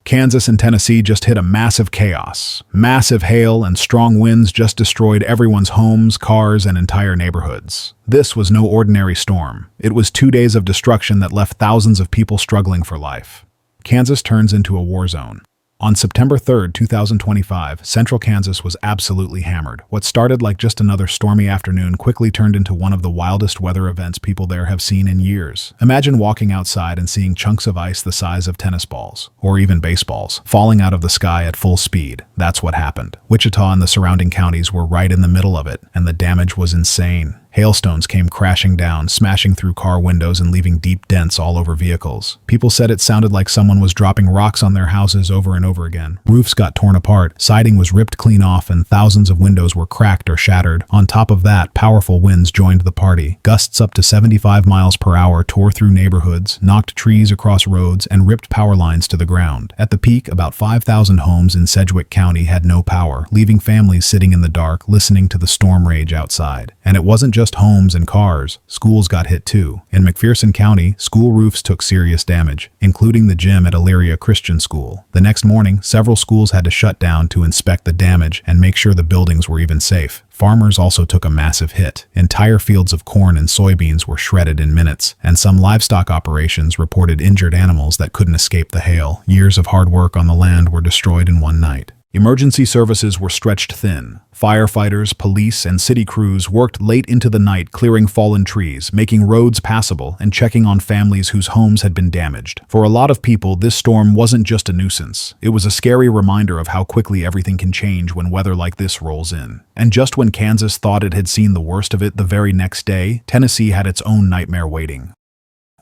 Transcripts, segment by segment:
Kansas and Tennessee just hit a massive chaos. Massive hail and strong winds just destroyed everyone's homes, cars, and entire neighborhoods. This was no ordinary storm. It was 2 days of destruction that left thousands of people struggling for life. Kansas turns into a war zone. On September 3, 2025, central Kansas was absolutely hammered. What started like just another stormy afternoon quickly turned into one of the wildest weather events people there have seen in years. Imagine walking outside and seeing chunks of ice the size of tennis balls, or even baseballs, falling out of the sky at full speed. That's what happened. Wichita and the surrounding counties were right in the middle of it, and the damage was insane. Hailstones came crashing down, smashing through car windows and leaving deep dents all over vehicles. People said it sounded like someone was dropping rocks on their houses over and over again. Roofs got torn apart, siding was ripped clean off, and thousands of windows were cracked or shattered. On top of that, powerful winds joined the party. Gusts up to 75 miles per hour tore through neighborhoods, knocked trees across roads, and ripped power lines to the ground. At the peak, about 5,000 homes in Sedgwick County had no power, leaving families sitting in the dark, listening to the storm rage outside. And it wasn't just homes and cars. Schools got hit too. In McPherson County, school roofs took serious damage, including the gym at Elyria Christian School. The next morning, several schools had to shut down to inspect the damage and make sure the buildings were even safe. Farmers also took a massive hit. Entire fields of corn and soybeans were shredded in minutes, and some livestock operations reported injured animals that couldn't escape the hail. Years of hard work on the land were destroyed in one night. Emergency services were stretched thin. Firefighters, police, and city crews worked late into the night clearing fallen trees, making roads passable, and checking on families whose homes had been damaged. For a lot of people, this storm wasn't just a nuisance. It was a scary reminder of how quickly everything can change when weather like this rolls in. And just when Kansas thought it had seen the worst of it, the very next day, Tennessee had its own nightmare waiting.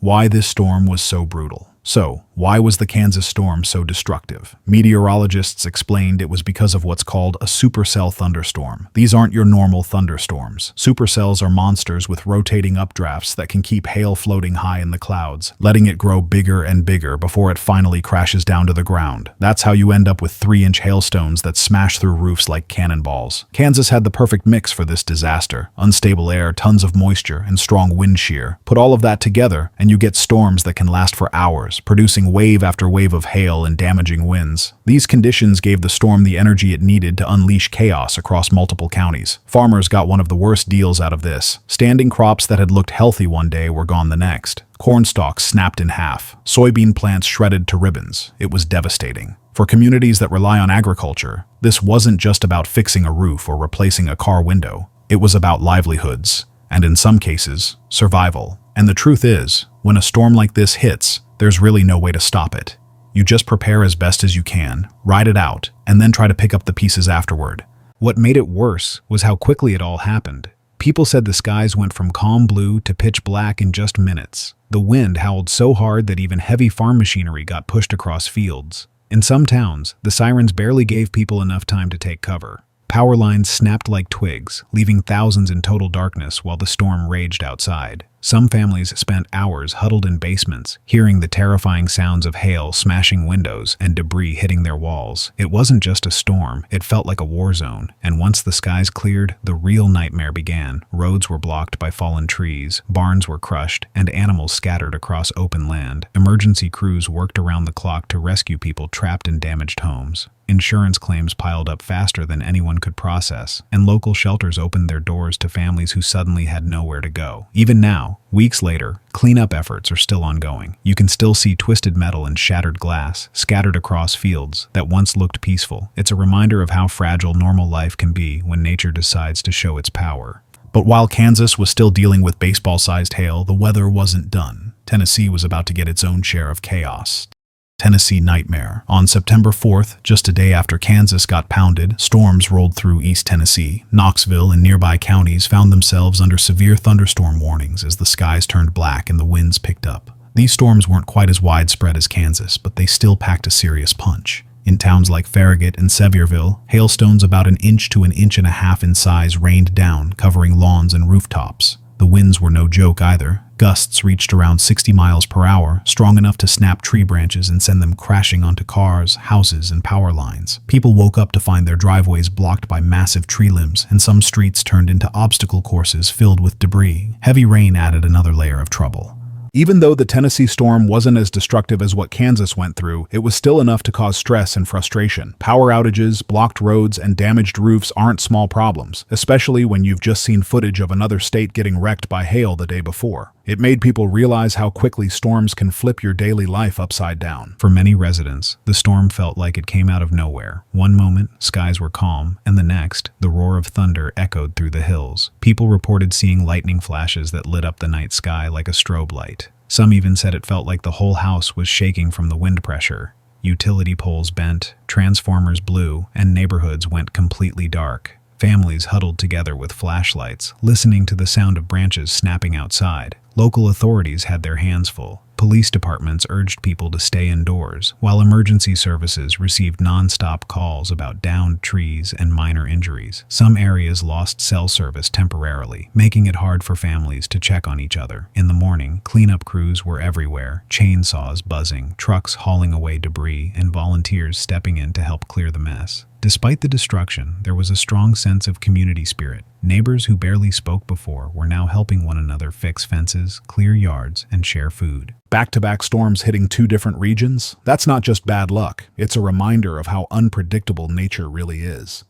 Why this storm was so brutal. So, why was the Kansas storm so destructive? Meteorologists explained it was because of what's called a supercell thunderstorm. These aren't your normal thunderstorms. Supercells are monsters with rotating updrafts that can keep hail floating high in the clouds, letting it grow bigger and bigger before it finally crashes down to the ground. That's how you end up with 3-inch hailstones that smash through roofs like cannonballs. Kansas had the perfect mix for this disaster. Unstable air, tons of moisture, and strong wind shear. Put all of that together, and you get storms that can last for hours, producing wave after wave of hail and damaging winds. These conditions gave the storm the energy it needed to unleash chaos across multiple counties. Farmers got one of the worst deals out of this. Standing crops that had looked healthy one day were gone the next. Corn stalks snapped in half. Soybean plants shredded to ribbons. It was devastating. For communities that rely on agriculture, this wasn't just about fixing a roof or replacing a car window. It was about livelihoods, and in some cases, survival. And the truth is, when a storm like this hits, there's really no way to stop it. You just prepare as best as you can, ride it out, and then try to pick up the pieces afterward. What made it worse was how quickly it all happened. People said the skies went from calm blue to pitch black in just minutes. The wind howled so hard that even heavy farm machinery got pushed across fields. In some towns, the sirens barely gave people enough time to take cover. Power lines snapped like twigs, leaving thousands in total darkness while the storm raged outside. Some families spent hours huddled in basements, hearing the terrifying sounds of hail smashing windows and debris hitting their walls. It wasn't just a storm, it felt like a war zone. And once the skies cleared, the real nightmare began. Roads were blocked by fallen trees, barns were crushed, and animals scattered across open land. Emergency crews worked around the clock to rescue people trapped in damaged homes. Insurance claims piled up faster than anyone could process, and local shelters opened their doors to families who suddenly had nowhere to go. Even now, weeks later, cleanup efforts are still ongoing. You can still see twisted metal and shattered glass scattered across fields that once looked peaceful. It's a reminder of how fragile normal life can be when nature decides to show its power. But while Kansas was still dealing with baseball-sized hail, the weather wasn't done. Tennessee was about to get its own share of chaos. Tennessee nightmare. On September 4th, just a day after Kansas got pounded, storms rolled through East Tennessee. Knoxville and nearby counties found themselves under severe thunderstorm warnings as the skies turned black and the winds picked up. These storms weren't quite as widespread as Kansas, but they still packed a serious punch. In towns like Farragut and Sevierville, hailstones about 1 inch to 1.5 inches in size rained down, covering lawns and rooftops. The winds were no joke either. Gusts reached around 60 miles per hour, strong enough to snap tree branches and send them crashing onto cars, houses, and power lines. People woke up to find their driveways blocked by massive tree limbs, and some streets turned into obstacle courses filled with debris. Heavy rain added another layer of trouble. Even though the Tennessee storm wasn't as destructive as what Kansas went through, it was still enough to cause stress and frustration. Power outages, blocked roads, and damaged roofs aren't small problems, especially when you've just seen footage of another state getting wrecked by hail the day before. It made people realize how quickly storms can flip your daily life upside down. For many residents, the storm felt like it came out of nowhere. One moment, skies were calm, and the next, the roar of thunder echoed through the hills. People reported seeing lightning flashes that lit up the night sky like a strobe light. Some even said it felt like the whole house was shaking from the wind pressure. Utility poles bent, transformers blew, and neighborhoods went completely dark. Families huddled together with flashlights, listening to the sound of branches snapping outside. Local authorities had their hands full. Police departments urged people to stay indoors, while emergency services received non-stop calls about downed trees and minor injuries. Some areas lost cell service temporarily, making it hard for families to check on each other. In the morning, cleanup crews were everywhere, chainsaws buzzing, trucks hauling away debris, and volunteers stepping in to help clear the mess. Despite the destruction, there was a strong sense of community spirit. Neighbors who barely spoke before were now helping one another fix fences, clear yards, and share food. Back-to-back storms hitting two different regions? That's not just bad luck, it's a reminder of how unpredictable nature really is.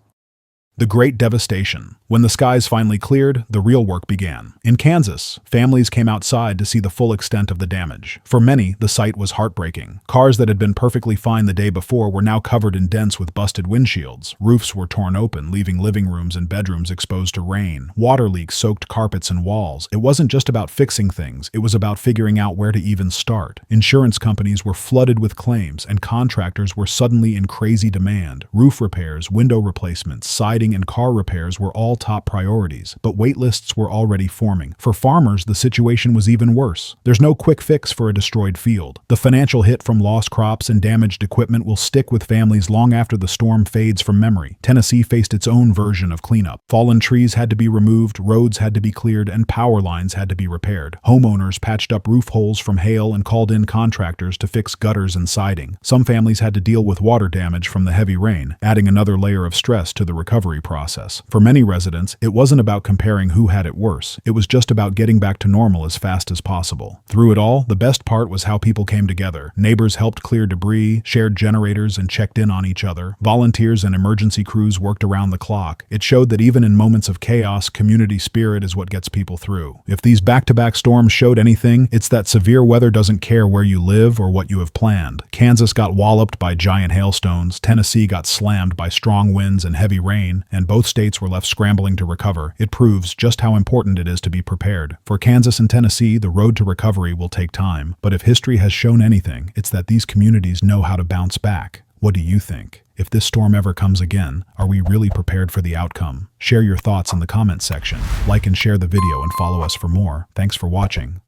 The Great Devastation. When the skies finally cleared, the real work began. In Kansas, families came outside to see the full extent of the damage. For many, the sight was heartbreaking. Cars that had been perfectly fine the day before were now covered in dents with busted windshields. Roofs were torn open, leaving living rooms and bedrooms exposed to rain. Water leaks soaked carpets and walls. It wasn't just about fixing things, it was about figuring out where to even start. Insurance companies were flooded with claims, and contractors were suddenly in crazy demand. Roof repairs, window replacements, siding, and car repairs were all top priorities, but wait lists were already forming. For farmers, the situation was even worse. There's no quick fix for a destroyed field. The financial hit from lost crops and damaged equipment will stick with families long after the storm fades from memory. Tennessee faced its own version of cleanup. Fallen trees had to be removed, roads had to be cleared, and power lines had to be repaired. Homeowners patched up roof holes from hail and called in contractors to fix gutters and siding. Some families had to deal with water damage from the heavy rain, adding another layer of stress to the recovery process. For many residents, it wasn't about comparing who had it worse. It was just about getting back to normal as fast as possible. Through it all, the best part was how people came together. Neighbors helped clear debris, shared generators, and checked in on each other. Volunteers and emergency crews worked around the clock. It showed that even in moments of chaos, community spirit is what gets people through. If these back-to-back storms showed anything, it's that severe weather doesn't care where you live or what you have planned. Kansas got walloped by giant hailstones, Tennessee got slammed by strong winds and heavy rain, and both states were left scrambling to recover. It proves just how important it is to be prepared. For Kansas and Tennessee, the road to recovery will take time, but if history has shown anything, it's that these communities know how to bounce back. What do you think? If this storm ever comes again, are we really prepared for the outcome? Share your thoughts in the comments section. Like and share the video and follow us for more. Thanks for watching.